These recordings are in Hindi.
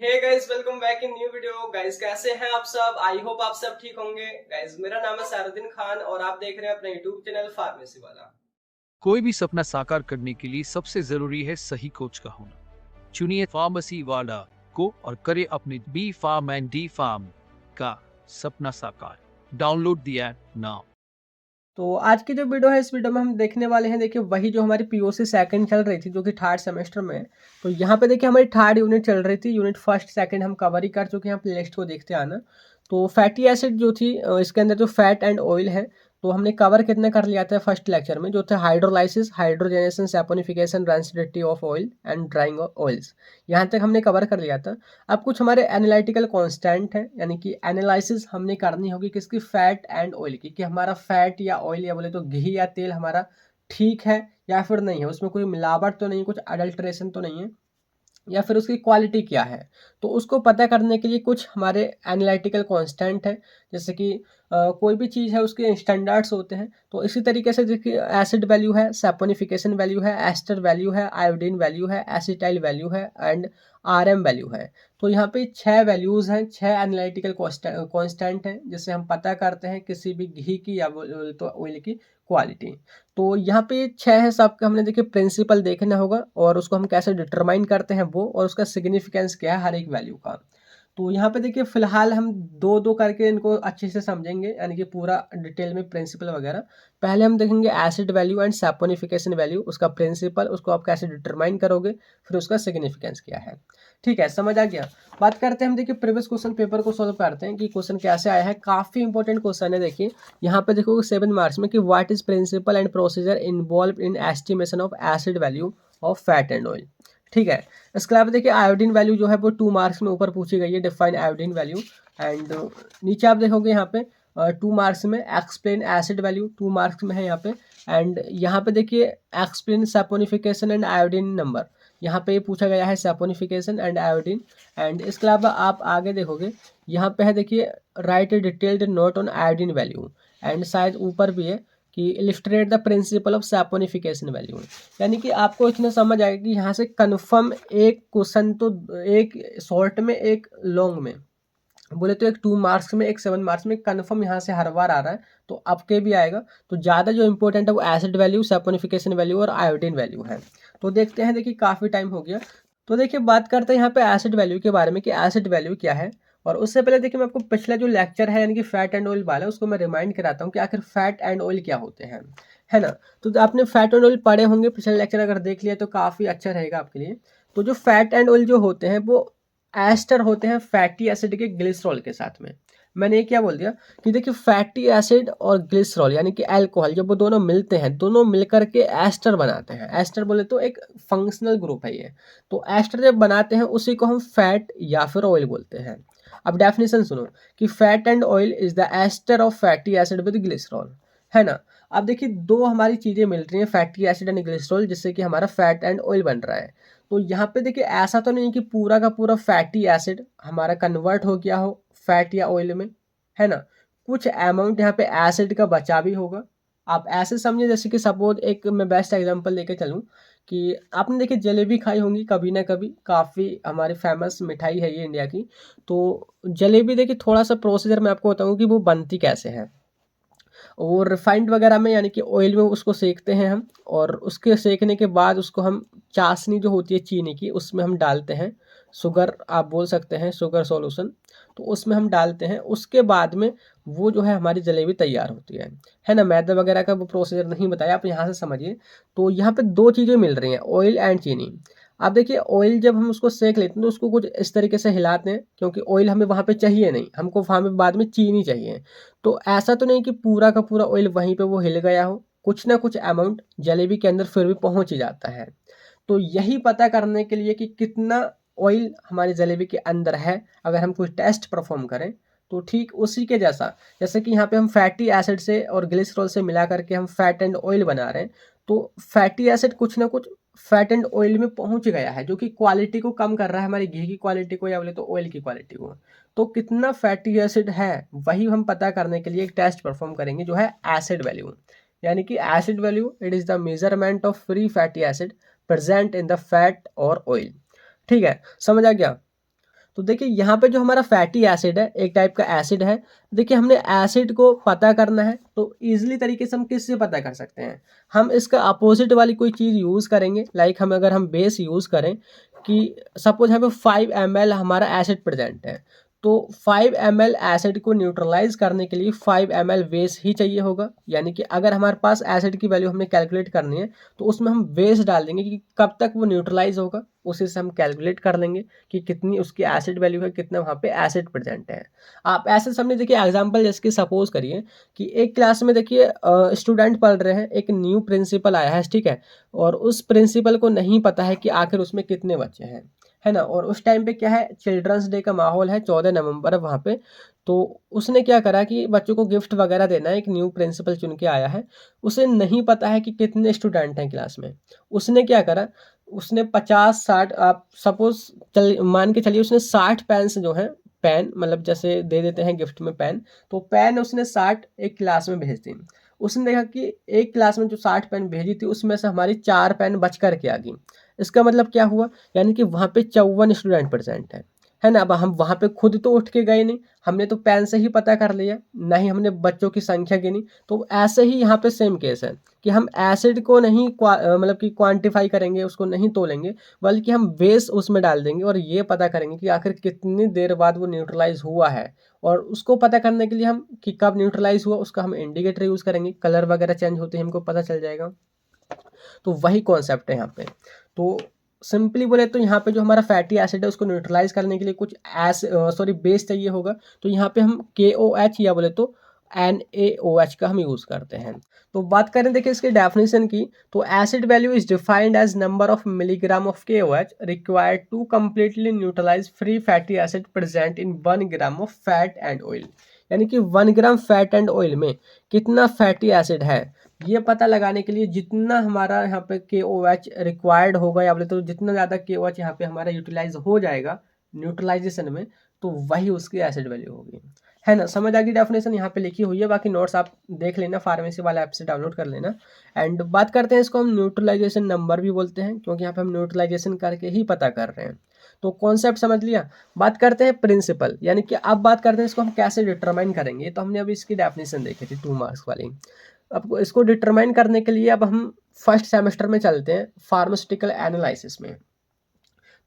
Hey guys, welcome back in new video. Guys कैसे हैं आप सब? आई होप आप सब ठीक होंगे। गाइस मेरा नाम है सारुद्दीन खान और आप देख रहे हैं अपने यूट्यूब चैनल फार्मेसी वाला। कोई भी सपना साकार करने के लिए सबसे जरूरी है सही कोच का होना। चुनिए फार्मेसी वाला को और करे अपने B pharm and D pharm का सपना साकार। Download the app now. तो आज की जो वीडियो है, इस वीडियो में हम देखने वाले हैं, देखिए वही जो हमारी पीओसी सेकंड चल रही थी, जो कि थर्ड सेमेस्टर में है। तो यहाँ पे देखिए हमारी थर्ड यूनिट चल रही थी। यूनिट फर्स्ट सेकंड हम कवर ही कर चुके हैं। आप प्लेलिस्ट को देखते आना। तो फैटी एसिड जो थी, इसके अंदर जो फैट एंड ऑयल है, तो हमने कवर कितने कर लिया था फर्स्ट लेक्चर में, जो थे hydrolysis, hydrogenation, saponification, rancidity of oil and drying of oils. यहाँ तक हमने कवर कर लिया था। अब कुछ हमारे एनालिटिकल कांस्टेंट है, यानी कि एनालिसिस हमने करनी होगी किसकी, फैट एंड ऑयल की, कि हमारा फैट या ऑयल या बोले तो घी या तेल हमारा ठीक है या फिर नहीं है, उसमें कोई मिलावट तो नहीं, कुछ अडल्ट्रेशन तो नहीं है, या फिर उसकी क्वालिटी क्या है। तो उसको पता करने के लिए कुछ हमारे एनालिटिकल कांस्टेंट है। जैसे कि कोई भी चीज़ है उसके स्टैंडर्ड्स होते हैं। तो इसी तरीके से देखिए एसिड वैल्यू है, सैपोनिफिकेशन वैल्यू है, एस्टर वैल्यू है, आयोडीन वैल्यू है, एसिटाइल वैल्यू है एंड आरएम वैल्यू है। तो यहाँ पे 6 वैल्यूज़ हैं, 6 एनालिटिकल कांस्टेंट हैं, जिससे हम पता करते हैं किसी भी घी की या तो ऑयल की क्वालिटी। तो यहाँ पे 6 है सबका। हमने देखिए प्रिंसिपल देखना होगा और उसको हम कैसे डिटरमाइन करते हैं वो, और उसका सिग्निफिकेंस क्या है हर एक वैल्यू का। तो यहाँ पे देखिए फिलहाल हम दो दो करके इनको अच्छे से समझेंगे, यानी कि पूरा डिटेल में प्रिंसिपल वगैरह। पहले हम देखेंगे acid value and saponification value, उसका प्रिंसिपल, उसको आप कैसे डिटरमाइन करोगे, फिर उसका सिग्निफिकेंस क्या है। ठीक है, समझ आ गया। बात करते हैं हम, देखिए प्रीवियस क्वेश्चन पेपर को सॉल्व करते हैं कि क्वेश्चन कैसे आया है। काफ़ी इंपॉर्टेंट क्वेश्चन है। देखिए यहाँ पे देखो 7 मार्क्स में कि what is principle and procedure involve in estimation of acid value of fat and oil. ठीक है। इसके अलावा देखिए आयोडीन वैल्यू जो है वो 2 मार्क्स में ऊपर पूछी गई है, डिफाइन आयोडीन वैल्यू। एंड नीचे आप देखोगे यहाँ पे 2 मार्क्स में एक्सप्लेन एसिड वैल्यू, 2 मार्क्स में है यहाँ पे। एंड यहाँ पे देखिए explain saponification and iodine number, यहाँ पे पूछा गया है सैपोनिफिकेशन एंड आयोडीन। एंड इसके अलावा आप आगे देखोगे यहाँ पे है, देखिए right A detailed note on iodine value. And शायद ऊपर भी है कि illustrate the principle of saponification value. यानी कि आपको इतना समझ आएगा कि यहाँ से कन्फर्म एक क्वेश्चन तो, एक शॉर्ट में एक लॉन्ग में, बोले तो एक 2 मार्क्स में एक 7 मार्क्स में कन्फर्म यहाँ से हर बार आ रहा है। तो आपके भी आएगा। तो ज़्यादा जो इंपॉर्टेंट है वो एसिड वैल्यू, सैपोनिफिकेशन वैल्यू और आयोडीन वैल्यू है। तो देखते हैं, देखिए काफ़ी टाइम हो गया। तो देखिए बात करते हैं यहाँ पे एसिड वैल्यू के बारे में कि एसिड वैल्यू क्या है। और उससे पहले देखिए मैं आपको पिछला जो लेक्चर है, यानी कि फैट एंड ऑयल वाला, उसको मैं रिमाइंड कराता हूँ कि आखिर फैट एंड ऑयल क्या होते हैं, है ना। तो आपने फैट एंड ऑयल पढ़े होंगे, पिछले लेक्चर अगर देख लिया तो काफ़ी अच्छा रहेगा आपके लिए। तो जो फैट एंड ऑयल जो होते हैं वो एस्टर होते हैं फैटी एसिड के ग्लिसरॉल के साथ में। मैंने ये क्या बोल दिया कि देखिए फैटी एसिड और ग्लिसरॉल यानी कि अल्कोहल, जब वो दोनों मिलते हैं, दोनों मिलकर के एस्टर बनाते हैं। एस्टर बोले तो एक फंक्शनल ग्रुप है ये। तो एस्टर जब बनाते हैं उसी को हम फैट या फिर ऑयल बोलते हैं। अब डेफिनेशन सुनो कि fat and oil is the ester of fatty acid with glycerol, है ना। अब देखिए दो हमारी चीज़ें मिल रही हैं, फैटी एसिड एंड ग्लिसरॉल, जिससे कि हमारा फैट एंड ऑयल बन रहा है। तो यहाँ पे देखिए ऐसा तो नहीं कि पूरा का पूरा फैटी एसिड हमारा कन्वर्ट हो गया हो फैट या ऑयल में, है ना। कुछ अमाउंट यहाँ पे एसिड का बचा भी होगा। आप ऐसे समझिए जैसे कि सपोज एक मैं बेस्ट एग्जांपल लेके चलूँ कि आपने देखिए जलेबी खाई होंगी कभी ना कभी, काफ़ी हमारी फेमस मिठाई है ये इंडिया की। तो जलेबी देखिए थोड़ा सा प्रोसीजर मैं आपको बताऊँ कि वो बनती कैसे है। वो रिफाइंड वगैरह में, यानी कि ऑयल में उसको सेकते हैं हम, और उसके सेकने के बाद उसको हम चाशनी जो होती है चीनी की, उसमें हम डालते हैं। शुगर आप बोल सकते हैं, शुगर सॉल्यूशन। तो उसमें हम डालते हैं, उसके बाद में वो जो है हमारी जलेबी तैयार होती है ना। मैदा वगैरह का वो प्रोसीजर नहीं बताया, आप यहाँ से समझिए। तो यहाँ पे दो चीज़ें मिल रही हैं, ऑयल एंड चीनी। आप देखिए ऑयल जब हम उसको सेक लेते हैं तो उसको कुछ इस तरीके से हिलाते हैं, क्योंकि ऑयल हमें वहाँ पे चाहिए नहीं, हमको वहाँ पे बाद में चीनी चाहिए। तो ऐसा तो नहीं कि पूरा का पूरा ऑयल वहीं पे वो हिल गया हो, कुछ ना कुछ अमाउंट जलेबी के अंदर फिर भी पहुंच ही जाता है। तो यही पता करने के लिए कि कितना ऑयल हमारी जलेबी के अंदर है, अगर हम कोई टेस्ट परफॉर्म करें, तो ठीक उसी के जैसा, जैसे कि यहाँ पे हम फैटी एसिड से और ग्लिसरॉल से मिला करके हम फैट एंड ऑयल बना रहे हैं। तो फैटी एसिड कुछ ना कुछ फैट एंड ऑयल में पहुंच गया है, जो कि क्वालिटी को कम कर रहा है, हमारी घी की क्वालिटी को या बोले तो ऑयल की क्वालिटी को। तो कितना फैटी एसिड है वही हम पता करने के लिए एक टेस्ट परफॉर्म करेंगे, जो है एसिड वैल्यू। यानी कि acid value it is the measurement of free fatty acid present in the fat और ऑयल। ठीक है, समझ आ गया। तो देखिए यहाँ पे जो हमारा फैटी एसिड है, एक टाइप का एसिड है। देखिए हमने एसिड को पता करना है तो ईजिली तरीके से हम किससे पता कर सकते हैं, हम इसका अपोजिट वाली कोई चीज़ यूज़ करेंगे। लाइक अगर हम बेस यूज़ करें कि सपोज यहाँ पे 5 ml हमारा एसिड प्रेजेंट है, तो 5 ml एसिड को न्यूट्रलाइज करने के लिए 5 ml बेस ही चाहिए होगा। यानी कि अगर हमारे पास एसिड की वैल्यू हमें कैलकुलेट करनी है तो उसमें हम बेस डाल देंगे कि कब तक वो न्यूट्रलाइज होगा, उसी से हम कैलकुलेट कर लेंगे कि कितनी उसकी एसिड वैल्यू है, कितना वहाँ पे एसिड प्रेजेंट है। आप ऐसे समझे, देखिए एग्जांपल जैसे कि सपोज करिए कि एक क्लास में देखिए स्टूडेंट पढ़ रहे हैं, एक न्यू प्रिंसिपल आया है, ठीक है, और उस प्रिंसिपल को नहीं पता है कि आखिर उसमें कितने बच्चे हैं, है ना। और उस टाइम पे क्या है, चिल्ड्रंस डे का माहौल है, 14 नवंबर है वहाँ पे। तो उसने क्या करा कि बच्चों को गिफ्ट वगैरह देना है, एक न्यू प्रिंसिपल चुन के आया है, उसे नहीं पता है कि कितने स्टूडेंट हैं क्लास में। उसने क्या करा, उसने 50-60, आप सपोज चल मान के चलिए, उसने 60 पेन्स जो हैं, पेन मतलब जैसे दे देते हैं गिफ्ट में पेन, तो पेन उसने 60 एक क्लास में भेज दी। उसने देखा कि एक क्लास में जो 60 पेन भेजी थी उसमें से हमारी 4 पेन बच कर के आ गई। इसका मतलब क्या हुआ, यानी कि वहाँ पे 54 स्टूडेंट प्रेजेंट है ना। अब हम वहाँ पे खुद तो उठ के गए नहीं, हमने तो पेन से ही पता कर लिया, ना ही हमने बच्चों की संख्या गिनी। तो ऐसे ही यहाँ पे सेम केस है कि हम एसिड को नहीं मतलब कि क्वांटिफाई करेंगे, उसको नहीं तोलेंगे, बल्कि हम बेस उसमें डाल देंगे और ये पता करेंगे कि आखिर कितनी देर बाद वो न्यूट्रलाइज हुआ है। और उसको पता करने के लिए हम कि कब न्यूट्रलाइज हुआ उसका हम इंडिकेटर यूज़ करेंगे, कलर वगैरह चेंज होते ही हमको पता चल जाएगा। तो वही कॉन्सेप्ट है यहाँ पे। तो सिंपली बोले तो यहाँ पे जो हमारा फैटी एसिड है उसको न्यूट्रलाइज करने के लिए कुछ बेस चाहिए होगा। तो यहाँ पे हम KOH या बोले तो NaOH का हम यूज़ करते हैं। तो बात करें देखिए इसके डेफिनेशन की, तो acid value is defined as number of milligram of KOH required to completely neutralise free fatty acid present in 1 gram of fat and oil. यानी कि 1 ग्राम फैट एंड ऑयल में कितना फैटी एसिड है, ये पता लगाने के लिए जितना हमारा यहाँ पे KOH रिक्वायर्ड होगा, या बोले तो जितना ज़्यादा KOH यहाँ पे हमारा यूटिलाइज हो जाएगा न्यूट्रलाइजेशन में, तो वही उसकी एसिड वैल्यू होगी, है ना। समझ आ गई, डेफिनेशन यहाँ पे लिखी हुई है, बाकी नोट्स आप देख लेना, फार्मेसी वाला ऐप से डाउनलोड कर लेना। एंड बात करते हैं, इसको हम न्यूट्रलाइजेशन नंबर भी बोलते हैं, क्योंकि यहाँ पे हम न्यूट्रलाइजेशन करके ही पता कर रहे हैं। तो कॉन्सेप्ट समझ लिया। बात करते हैं प्रिंसिपल, यानी कि अब बात करते हैं इसको हम कैसे डिटरमाइन करेंगे। तो हमने अभी इसकी डेफिनेशन देखी थी 2 मार्क्स वाली। अब इसको डिटरमाइन करने के लिए अब हम फर्स्ट सेमेस्टर में चलते हैं, फार्मास्यूटिकल एनालिसिस में।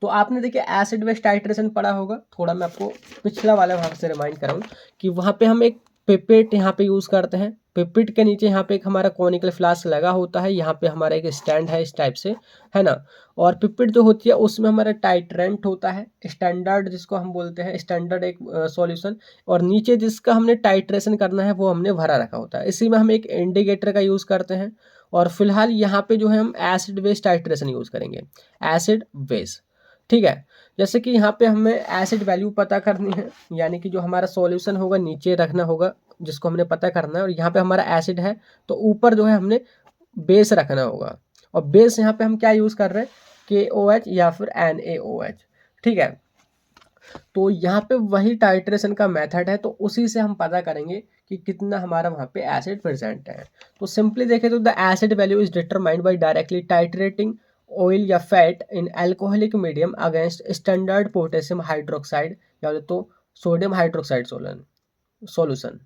तो आपने देखिए एसिड बेस टाइट्रेशन पढ़ा होगा, थोड़ा मैं आपको पिछला वाला भाग से रिमाइंड कराऊँ कि वहाँ पे हम एक पिपेट यहाँ पे यूज़ करते हैं। पिपेट के नीचे यहाँ पे एक हमारा कॉनिकल फ्लास्क लगा होता है, यहाँ पे हमारा एक स्टैंड है इस टाइप से, है ना। और पिपेट जो होती है उसमें हमारा टाइट्रेंट होता है, स्टैंडर्ड जिसको हम बोलते हैं, स्टैंडर्ड एक सॉल्यूशन, और नीचे जिसका हमने टाइट्रेशन करना है वो हमने भरा रखा होता है। इसी में हम एक इंडिकेटर का यूज़ करते हैं। और फिलहाल यहाँ पे जो है हम एसिड बेस टाइट्रेशन यूज़ करेंगे, एसिड बेस, ठीक है। जैसे कि यहाँ पे हमें एसिड वैल्यू पता करनी है, यानी कि जो हमारा सॉल्यूशन होगा नीचे रखना होगा जिसको हमने पता करना है, और यहाँ पे हमारा एसिड है तो ऊपर जो है हमने बेस रखना होगा। और बेस यहाँ पे हम क्या यूज़ कर रहे हैं, KOH या फिर NaOH, ठीक है। तो यहाँ पे वही टाइट्रेशन का मेथड है, तो उसी से हम पता करेंगे कि कितना हमारा वहाँ पे एसिड प्रेजेंट है। तो सिंपली देखें तो the acid value is determined by directly titrating oil या fat in alcoholic medium against standard potassium hydroxide या तो सोडियम हाइड्रोक्साइड सोल्यूशन।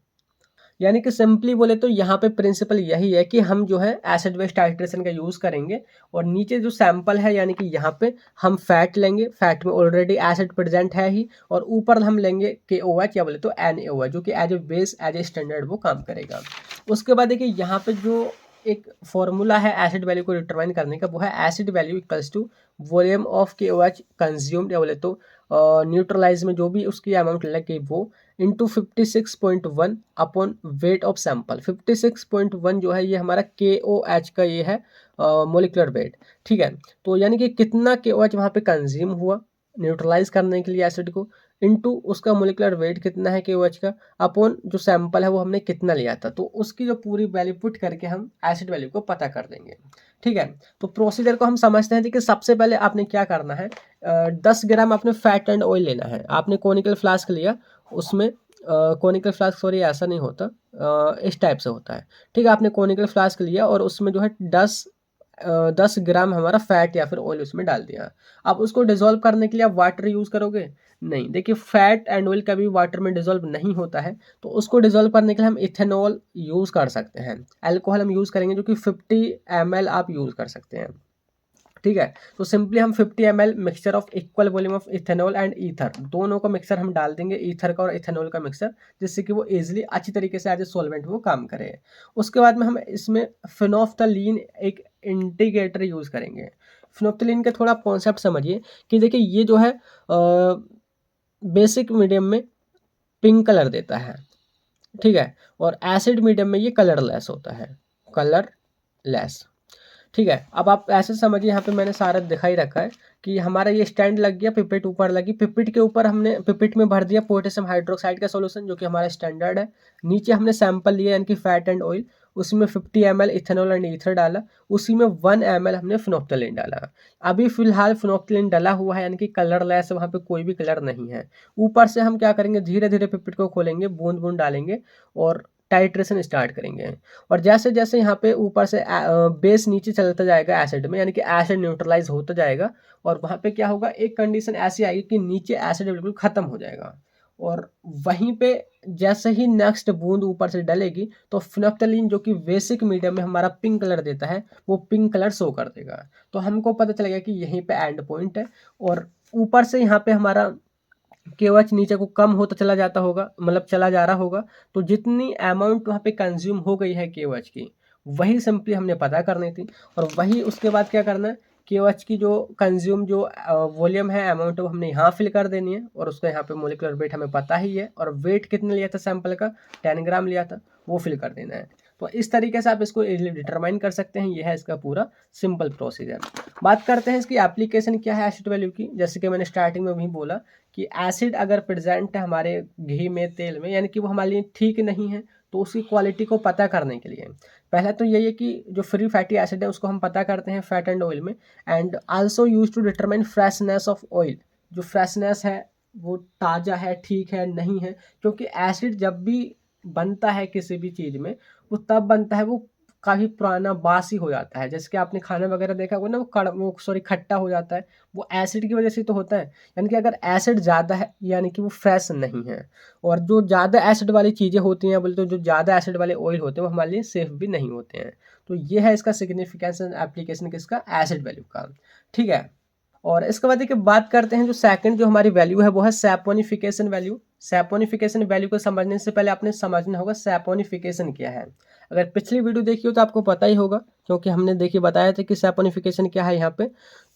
यानी कि सिंपली बोले तो यहाँ पे प्रिंसिपल यही है कि हम जो है एसिड बेस टाइट्रेशन का यूज़ करेंगे, और नीचे जो सैंपल है यानी कि यहाँ पे हम फैट लेंगे, फैट में ऑलरेडी एसिड प्रेजेंट है ही, और ऊपर हम लेंगे KOH या बोले तो NaOH, जो कि as a base as a standard वो काम करेगा। उसके बाद देखिए यहाँ पे जो एक फॉर्मूला है एसिड वैल्यू को डिटरमाइन करने का, वो है acid value equals to volume of KOH consumed या बोले तो न्यूट्रलाइज में जो भी उसकी अमाउंट लगे वो, into 56.1 upon weight of sample. 56.1 जो है ये हमारा KOH का ये है मोलिकुलर वेट, ठीक है। तो यानी कि कितना KOH वहाँ पे कंज्यूम हुआ न्यूट्रलाइज करने के लिए एसिड को, इनटू उसका मोलिकुलर वेट कितना है KOH का, अपॉन जो सैंपल है वो हमने कितना लिया था, तो उसकी जो पूरी वैल्यू पुट करके हम एसिड वैल्यू को पता कर देंगे, ठीक है। तो प्रोसीजर को हम समझते हैं कि सबसे पहले आपने क्या करना है, 10 ग्राम आपने फैट एंड ऑयल लेना है। आपने कॉनिकल फ्लास्क लिया, उसमें कॉनिकल फ्लास्क, सॉरी ऐसा नहीं होता, इस टाइप से होता है, ठीक है। आपने कॉनिकल फ्लास्क लिया और उसमें जो है 10 10 ग्राम हमारा फैट या फिर ऑयल उसमें डाल दिया। अब उसको डिज़ोल्व करने के लिए आप वाटर यूज़ करोगे? नहीं। देखिए फैट एंड ऑयल कभी वाटर में डिज़ोल्व नहीं होता है, तो उसको डिज़ोल्व करने के लिए हम इथेनॉल यूज़ कर सकते हैं। अल्कोहल हम यूज़ करेंगे जो कि 50 ml आप यूज़ कर सकते हैं। ठीक है, तो सिंपली हम 50 ml mixture of equal volume of ethanol and ether, दोनों का मिक्सर हम डाल देंगे, ईथर का और इथेनॉल का मिक्सर, जिससे कि वो इजीली अच्छी तरीके से एज ए सॉल्वेंट वो काम करे। उसके बाद में हम इसमें फिनोफ्थलीन एक इंडिकेटर यूज़ करेंगे। फिनोफ्थलीन का थोड़ा कॉन्सेप्ट समझिए कि देखिए ये जो है बेसिक मीडियम में पिंक कलर देता है, ठीक है, और एसिड मीडियम में ये कलरलेस होता है, कलरलेस। ठीक है, अब आप ऐसे समझिए, यहाँ पे मैंने सारा दिखा ही रखा है कि हमारा ये स्टैंड लग गया, पिपेट ऊपर लगी, पिपेट के ऊपर हमने पिपेट में भर दिया पोटेशियम हाइड्रोक्साइड का सॉल्यूशन जो कि हमारा स्टैंडर्ड है। नीचे हमने सैंपल लिया यानी कि फैट एंड ऑयल, उसमें 50 ml इथेनॉल एंड ईथर डाला, उसी में 1 ml हमने फिनोफ्थलीन डाला। अभी फिलहाल फिनोफ्थलीन डला हुआ है यानी कि कलरलेस, वहाँ पे कोई भी कलर नहीं है। ऊपर से हम क्या करेंगे, धीरे धीरे पिपेट को खोलेंगे, बूंद बूंद डालेंगे और टाइट्रेशन स्टार्ट करेंगे। और जैसे जैसे यहाँ पे ऊपर से बेस नीचे चलता जाएगा एसिड में, यानी कि एसिड न्यूट्रलाइज होता जाएगा, और वहाँ पे क्या होगा, एक कंडीशन ऐसी आएगी कि नीचे एसिड बिल्कुल ख़त्म हो जाएगा, और वहीं पे जैसे ही नेक्स्ट बूंद ऊपर से डलेगी तो फिनोफ्थलीन जो कि बेसिक मीडियम में हमारा पिंक कलर देता है, वो पिंक कलर शो कर देगा। तो हमको पता चलेगा कि यहीं पे एंड पॉइंट है, और ऊपर से यहाँ पे हमारा KOH नीचे को कम होता चला जाता होगा, मतलब चला जा रहा होगा। तो जितनी अमाउंट वहाँ पे कंज्यूम हो गई है KOH की, वही सिंपली हमने पता करनी थी, और वही उसके बाद क्या करना है, KOH की जो कंज्यूम जो वॉल्यूम है, अमाउंट, वो हमने यहाँ फिल कर देनी है, और उसका यहाँ पे मोलिकुलर वेट हमें पता ही है, और वेट कितने लिया था सैंपल का, 10 ग्राम लिया था, वो फिल कर देना है। तो इस तरीके से आप इसको इजीली डिटरमाइन कर सकते हैं। यह है इसका पूरा सिंपल प्रोसीजर। बात करते हैं इसकी एप्लीकेशन क्या है एसिड वैल्यू की। जैसे कि मैंने स्टार्टिंग में भी बोला कि एसिड अगर प्रेजेंट है हमारे घी में, तेल में, यानी कि वो हमारे लिए ठीक नहीं है, तो उसकी क्वालिटी को पता करने के लिए पहला तो यही है कि जो फ्री फैटी एसिड है उसको हम पता करते हैं फैट एंड ऑयल में, and also use to determine freshness of oil. जो फ्रेशनेस है वो ताज़ा है, ठीक है, नहीं है, क्योंकि एसिड जब भी बनता है किसी भी चीज़ में, वो तब बनता है वो काफ़ी पुराना बासी हो जाता है। जैसे कि आपने खाना वगैरह देखा होगा ना, वो सॉरी खट्टा हो जाता है, वो एसिड की वजह से तो होता है। यानी कि अगर एसिड ज़्यादा है यानी कि वो फ्रेश नहीं है, और जो ज़्यादा एसिड वाली चीज़ें होती हैं, बोले तो जो ज़्यादा एसिड वाले ऑयल होते हैं वो हमारे लिए सेफ भी नहीं होते हैं। तो ये है इसका सिग्निफिकेंस एप्लीकेशन किसका, एसिड वैल्यू का। ठीक है, और इसके बाद देखिए बात करते हैं जो सेकंड जो हमारी वैल्यू है वो है सैपोनिफिकेशन वैल्यू। सैपोनिफिकेशन वैल्यू को समझने से पहले आपने समझना होगा सैपोनिफिकेशन क्या है। अगर पिछली वीडियो देखी हो तो आपको पता ही होगा, क्योंकि हमने देखिए बताया था कि सैपोनिफिकेशन क्या है यहाँ पे।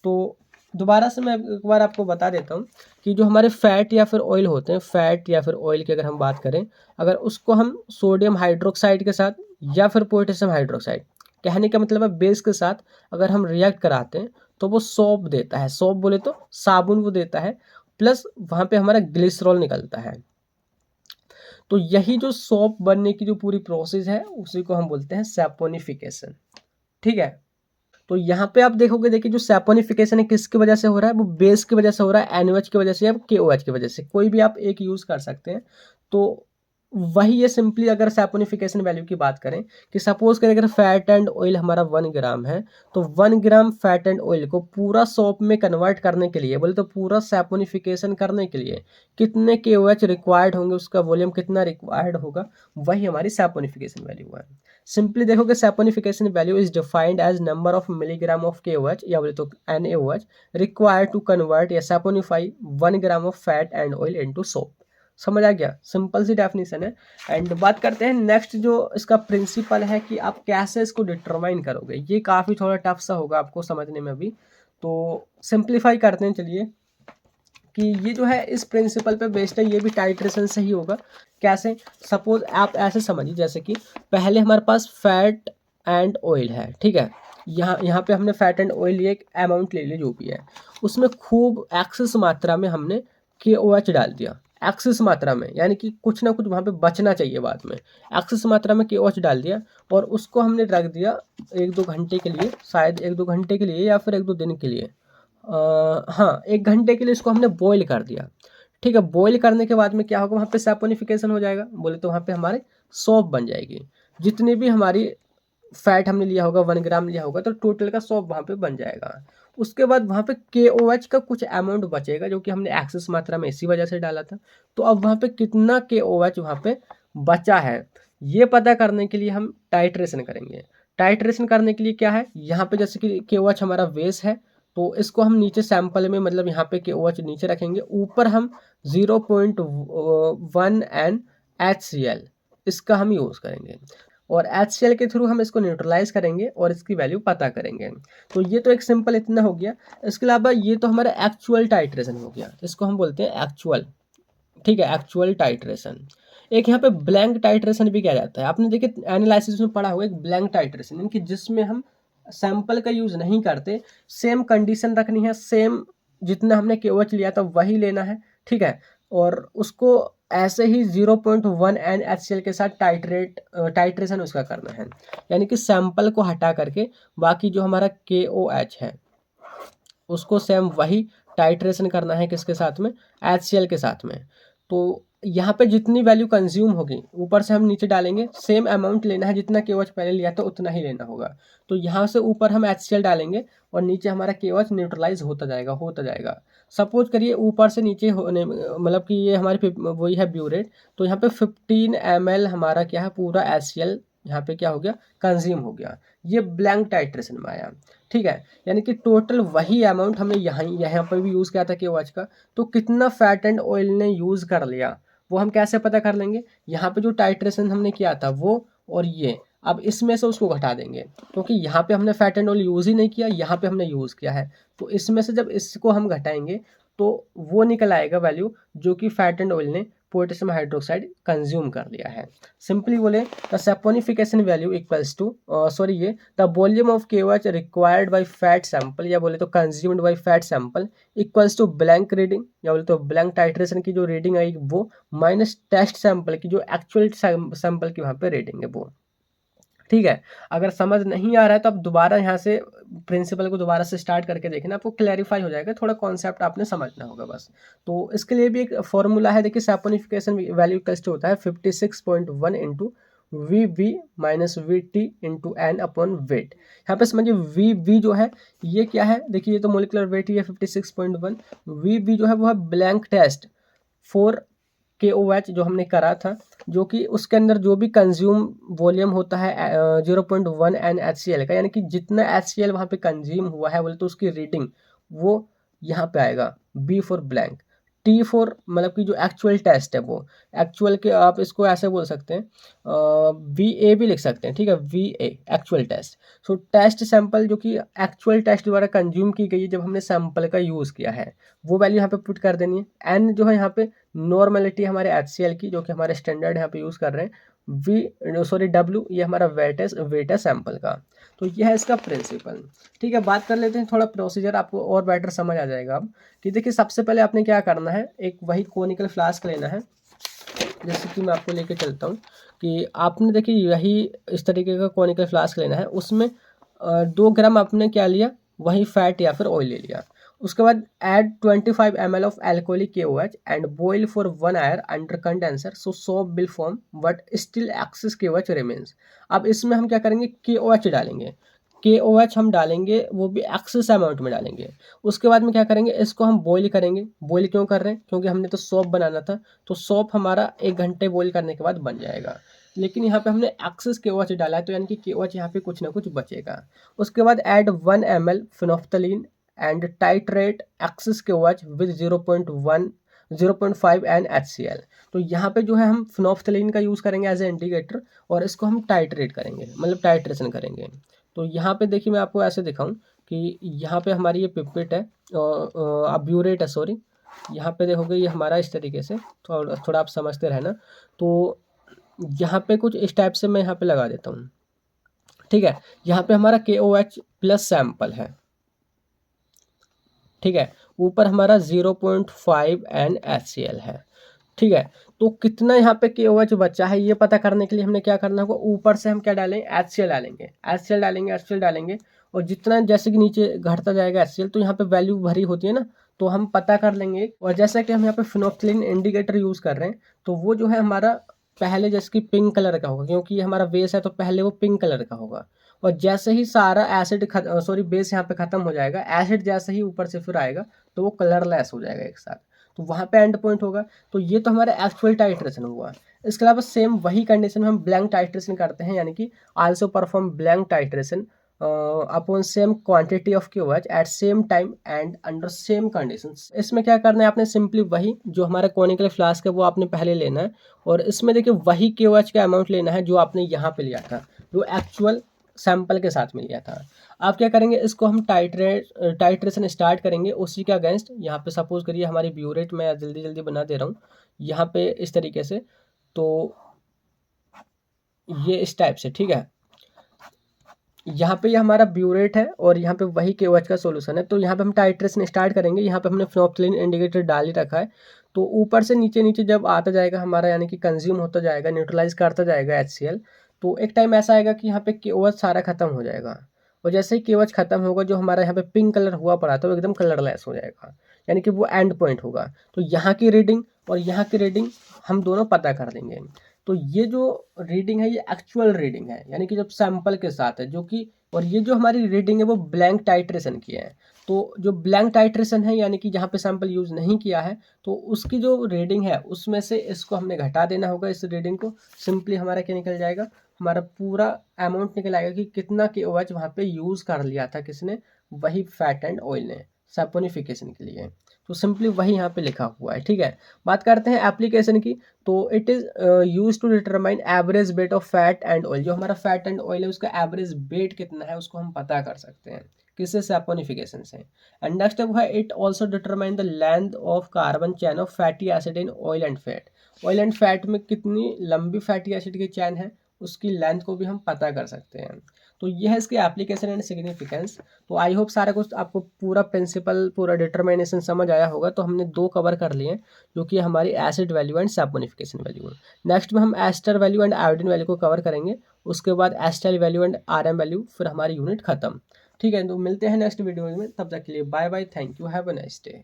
तो दोबारा से मैं एक बार आपको बता देता हूँ कि जो हमारे फैट या फिर ऑयल होते हैं, फैट या फिर ऑयल की अगर हम बात करें, अगर उसको हम सोडियम हाइड्रोक्साइड के साथ या फिर पोटेशियम हाइड्रोक्साइड, कहने का मतलब है बेस के साथ अगर हम रिएक्ट कराते हैं तो वो सोप देता है। सोप बोले तो साबुन वो देता है, प्लस वहाँ पे हमारा ग्लिसरॉल निकलता है। तो यही जो सोप बनने की जो पूरी प्रोसेस है उसी को हम बोलते हैं सैपोनिफिकेशन। ठीक है, तो यहाँ पे आप देखोगे, देखिए जो सैपोनिफिकेशन है किसकी वजह से हो रहा है, वो बेस की वजह से हो रहा है, NOH की वजह से या KOH की वजह से, कोई भी आप एक यूज़ कर सकते हैं। तो वही ये सिंपली अगर सैपोनिफिकेशन वैल्यू की बात करें कि सपोज करें अगर फैट एंड ऑयल हमारा 1 ग्राम है, तो 1 ग्राम फैट एंड ऑयल को पूरा सोप में कन्वर्ट करने के लिए, बोले तो पूरा सैपोनिफिकेशन करने के लिए कितने KOH रिक्वायर्ड होंगे, उसका वॉल्यूम कितना रिक्वायर्ड होगा, वही हमारी सैपोनिफिकेशन वैल्यू है। सिंपली देखोगे saponification value is defined as number of milligram of KOH या बोले तो NaOH रिक्वायर्ड टू कन्वर्ट या saponify 1 gram of fat and oil into soap. समझ आ गया, सिंपल सी डेफिनेशन है। एंड बात करते हैं नेक्स्ट जो इसका प्रिंसिपल है कि आप कैसे इसको डिटरमाइन करोगे। ये काफ़ी थोड़ा टफ सा होगा आपको समझने में अभी, तो सिंप्लीफाई करते हैं चलिए कि ये जो है इस प्रिंसिपल पे बेस्ड है, ये भी टाइट्रेशन से ही होगा। कैसे, सपोज आप ऐसे समझिए जैसे कि पहले हमारे पास फैट एंड ऑयल है, ठीक है, यहाँ पे हमने फैट एंड ऑयल एक अमाउंट ले ली जो भी है, उसमें खूब एक्सेस मात्रा में हमने KOH डाल दिया, एक्सेस मात्रा में, यानी कि कुछ ना कुछ वहाँ पे बचना चाहिए बाद में, एक्सेस मात्रा में KOH डाल दिया, और उसको हमने रख दिया 1-2 घंटे के लिए, शायद 1-2 घंटे के लिए या फिर 1-2 दिन के लिए, हाँ 1 घंटे के लिए इसको हमने बॉईल कर दिया। ठीक है, बॉईल करने के बाद में क्या होगा, वहाँ पे सैपोनिफिकेशन हो जाएगा, बोले तो वहाँ पे हमारे सोप बन जाएगी। जितनी भी हमारी फैट हमने लिया होगा 1 ग्राम लिया होगा, तो टोटल का 100 वहाँ पे बन जाएगा। उसके बाद वहाँ पे KOH का कुछ अमाउंट बचेगा जो कि हमने एक्सेस मात्रा में इसी वजह से डाला था। तो अब वहाँ पे कितना KOH वहाँ पे बचा है, ये पता करने के लिए हम टाइट्रेशन करेंगे। टाइट्रेशन करने के लिए क्या है, यहाँ पे जैसे कि KOH हमारा बेस है, तो इसको हम नीचे सैंपल में मतलब यहाँ पे KOH नीचे रखेंगे, ऊपर हम 0.1 एन HCl इसका हम यूज़ करेंगे, और HCl के थ्रू हम इसको न्यूट्रलाइज करेंगे और इसकी वैल्यू पता करेंगे। तो ये तो एक सिंपल इतना हो गया। इसके अलावा ये तो हमारा एक्चुअल टाइट्रेशन हो गया, इसको हम बोलते हैं एक्चुअल, ठीक है, एक्चुअल टाइट्रेशन। एक यहाँ पे ब्लैंक टाइट्रेशन भी किया जाता है। आपने देखिए एनालिसिस में पढ़ा होगा एक ब्लैंक टाइट्रेशन, यानी कि जिसमें हम सैंपल का यूज़ नहीं करते, सेम कंडीशन रखनी है, सेम जितना हमने KOH लिया था वही लेना है, ठीक है, और उसको ऐसे ही 0.1 NaCl के साथ टाइट्रेशन उसका करना है, यानी कि सैंपल को हटा करके बाकी जो हमारा KOH है उसको सेम वही टाइट्रेशन करना है किसके साथ में, HCl के साथ में। तो यहाँ पे जितनी वैल्यू कंज्यूम होगी ऊपर से हम नीचे डालेंगे, सेम अमाउंट लेना है, जितना KOH पहले लिया था उतना ही लेना होगा। तो यहाँ से ऊपर हम HCl डालेंगे और नीचे हमारा KOH न्यूट्रलाइज होता जाएगा। सपोज करिए ऊपर से नीचे होने मतलब कि ये हमारी वही है ब्यूरेट, तो यहाँ पे 15 ml हमारा क्या है पूरा HCl यहाँ पे क्या हो गया, कंज्यूम हो गया। ये ब्लैंक टाइट्रेशन में आया, ठीक है, यानी कि टोटल वही अमाउंट हमने यहाँ पर भी यूज़ किया था KOH का। तो कितना फैट एंड ऑयल ने यूज़ कर लिया वो हम कैसे पता कर लेंगे, यहाँ पे जो टाइट्रेशन हमने किया था वो और ये, अब इसमें से उसको घटा देंगे, क्योंकि यहाँ पे हमने फैट एंड ऑयल यूज़ ही नहीं किया, यहाँ पे हमने यूज़ किया है। तो इसमें से जब इसको हम घटाएंगे तो वो निकल आएगा वैल्यू जो कि फैट एंड ऑयल ने पोटेशियम हाइड्रोक्साइड कंज्यूम कर लिया है। सिंपली बोले the saponification value equals to ये the volume of KOH required by fat sample, या बोले तो consumed by fat sample, equals to blank reading, या बोले तो ब्लैंक टाइट्रेशन की जो रीडिंग आएगी वो माइनस टेस्ट सैंपल की जो एक्चुअल सैंपल की वहाँ पे रीडिंग है वो, ठीक है। अगर समझ नहीं आ रहा है तो आप दोबारा यहाँ से प्रिंसिपल को दोबारा से स्टार्ट करके देखना, आपको क्लैरिफाई हो जाएगा, थोड़ा कॉन्सेप्ट आपने समझना होगा बस। तो इसके लिए भी एक फॉर्मूला है, देखिए सैपोनिफिकेशन वैल्यू इक्वल्स टू होता है 56.1 into VV minus VT into N upon weight. यहाँ पे समझिए VV जो है ये क्या है, देखिए ये तो मोलिकुलर वेट ही है 56.1, VV जो है वो है ब्लैंक टेस्ट फॉर KOH जो हमने करा था, जो कि उसके अंदर जो भी कंज्यूम वॉल्यूम होता है 0.1 NaCl का, यानी कि जितना HCl वहाँ पे कंज्यूम हुआ है बोले तो उसकी रीडिंग वो यहाँ पे आएगा B for blank, T for मतलब कि जो एक्चुअल टेस्ट है वो एक्चुअल के, आप इसको ऐसे बोल सकते हैं VA भी लिख सकते हैं, ठीक है, VA एक्चुअल टेस्ट। सो टेस्ट सैंपल जो कि एक्चुअल टेस्ट द्वारा कंज्यूम की गई है जब हमने सैंपल का यूज़ किया है वो वैल्यू यहाँ पे पुट कर देनी है। N जो है यहाँ पे नॉर्मलिटी हमारे HCl की जो कि हमारे स्टैंडर्ड यहाँ पे यूज़ कर रहे हैं, W ये हमारा वेट है सैंपल का। तो यह है इसका प्रिंसिपल, ठीक है। बात कर लेते हैं थोड़ा प्रोसीजर, आपको और बेटर समझ आ जाएगा अब कि देखिए सबसे पहले आपने क्या करना है, एक वही कोनिकल फ्लास्क लेना है, जैसे कि मैं आपको लेके चलता हूँ कि आपने देखिए यही इस तरीके का कोनिकल फ्लास्क लेना है, उसमें 2 ग्राम आपने क्या लिया, वही फैट या फिर ऑयल ले लिया। उसके बाद add 25 ml of alcoholic KOH and boil for 1 hour under condenser, so soap will form but still excess KOH remains. अब इसमें हम क्या करेंगे, KOH डालेंगे, KOH हम डालेंगे वो भी एक्सेस अमाउंट में डालेंगे। उसके बाद में क्या करेंगे, इसको हम बॉईल करेंगे। बॉईल क्यों कर रहे हैं, क्योंकि हमने तो सोप बनाना था, तो सोप हमारा 1 घंटे बॉईल करने के बाद बन जाएगा, लेकिन यहाँ पे हमने एक्सेस KOH डाला है तो यानी कि KOH यहाँ पे कुछ ना कुछ बचेगा। उसके बाद add 1 ml phenolphthalein and titrate excess KOH with 0.5 NaCl। तो यहाँ पे जो है हम फिनोफ्थलीन का यूज़ करेंगे एज ए इंडिकेटर और इसको हम टाइट्रेट करेंगे, मतलब टाइट्रेशन करेंगे। तो यहाँ पे देखिए मैं आपको ऐसे दिखाऊं कि यहाँ पे हमारी ये पिपेट है, ब्यूरेट है सॉरी, यहाँ पे देखोगे ये हमारा इस तरीके से, थोड़ा आप समझते रहना। तो यहाँ पे कुछ इस टाइप से मैं यहाँ पे लगा देता हूँ, ठीक है। यहाँ पे हमारा KOH प्लस सैंपल है, ठीक है, ऊपर हमारा 0.5 NaCl है, ठीक है। तो कितना यहाँ पे KOH बचा है ये पता करने के लिए हमने क्या करना होगा, ऊपर से हम क्या डालेंगे, HCl डालेंगे और जितना जैसे कि नीचे घटता जाएगा HCl तो यहाँ पे वैल्यू भरी होती है ना, तो हम पता कर लेंगे। और जैसा कि हम यहाँ पे फिनोफ्थलीन इंडिकेटर यूज़ कर रहे हैं तो वो जो है हमारा पहले जैसे कि पिंक कलर का होगा, क्योंकि ये हमारा बेस है तो पहले वो पिंक कलर का होगा। और जैसे ही सारा एसिड बेस यहाँ पे ख़त्म हो जाएगा, एसिड जैसे ही ऊपर से फिर आएगा तो वो कलरलेस हो जाएगा एक साथ, तो वहाँ पे एंड पॉइंट होगा। तो ये तो हमारा एक्चुअल टाइट्रेशन हुआ। इसके अलावा सेम वही कंडीशन में हम ब्लैंक टाइट्रेशन करते हैं, यानी कि also perform blank titration upon same quantity of KOH at same time and under same conditions. इसमें क्या करना है आपने, सिंपली वही जो हमारा कॉनिकल फ्लास्क है वो आपने पहले लेना है, और इसमें देखिए वही KOH का अमाउंट लेना है जो आपने यहाँ पे लिया था, जो एक्चुअल सैंपल के साथ में लिया था। आप क्या करेंगे, इसको हम टाइट्रेशन स्टार्ट करेंगे उसी के अगेंस्ट। यहाँ पे सपोज करिए हमारी ब्यूरेट, मैं जल्दी जल्दी बना दे रहा हूँ यहाँ पे इस तरीके से, तो ये इस टाइप से, ठीक है। यहाँ पे ये हमारा ब्यूरेट है और यहाँ पे वही KOH का सॉल्यूशन है। तो यहाँ पे हम टाइट्रेशन स्टार्ट करेंगे। यहाँ पे हमने फिनोल्फ्थालीन इंडिकेटर डाल ही रखा है, तो ऊपर से नीचे नीचे जब आता जाएगा हमारा, यानी कि कंज्यूम होता जाएगा, न्यूट्रलाइज करता जाएगा HCl, तो एक टाइम ऐसा आएगा कि यहाँ पे KOH सारा खत्म हो जाएगा। और जैसे ही KOH खत्म होगा, जो हमारा यहाँ पे पिंक कलर हुआ पड़ा था वो एकदम कलरलेस हो जाएगा, यानी कि वो एंड पॉइंट होगा। तो यहाँ की रीडिंग और यहाँ की रीडिंग हम दोनों पता कर लेंगे। तो ये जो रीडिंग है ये एक्चुअल रीडिंग है, यानी कि जब सैंपल के साथ है, जो कि, और ये जो हमारी रीडिंग है वो ब्लैंक टाइट्रेशन की है। तो जो ब्लैंक टाइट्रेशन है, यानी कि जहाँ पे सैंपल यूज़ नहीं किया है, तो उसकी जो रीडिंग है उसमें से इसको हमने घटा देना होगा, इस रीडिंग को। सिंपली हमारा क्या निकल जाएगा, हमारा पूरा अमाउंट निकल आएगा कि कितना KOH वहाँ पे यूज़ कर लिया था किसने, वही फैट एंड ऑयल ने सैपोनिफिकेशन के लिए। तो सिंपली वही यहाँ पे लिखा हुआ है, ठीक है। बात करते हैं एप्लीकेशन की। तो it is use to determine average weight of fat and oil. जो हमारा फैट एंड ऑयल है उसका एवरेज वेट कितना है उसको हम पता कर सकते हैं, किससे, सैपोनिफिकेशन से। एंड नेक्स्ट है it also determine the length of carbon chain of fatty acid in oil and fat. Oil and fat में कितनी लंबी फैटी एसिड की चैन है उसकी लेंथ को भी हम पता कर सकते हैं। तो ये है इसकी एप्लीकेशन एंड सिग्निफिकेंस। तो आई होप सारा कुछ आपको पूरा प्रिंसिपल, पूरा डिटरमिनेशन समझ आया होगा। तो हमने 2 कवर कर लिए, जो कि हमारी acid value and saponification value. Next में हम ester value and iodine value को कवर करेंगे, उसके बाद acetyl value and RM value, फिर हमारी यूनिट खत्म। ठीक है, तो मिलते हैं नेक्स्ट वीडियो में, तब तक के लिए bye bye, thank you, have a nice day.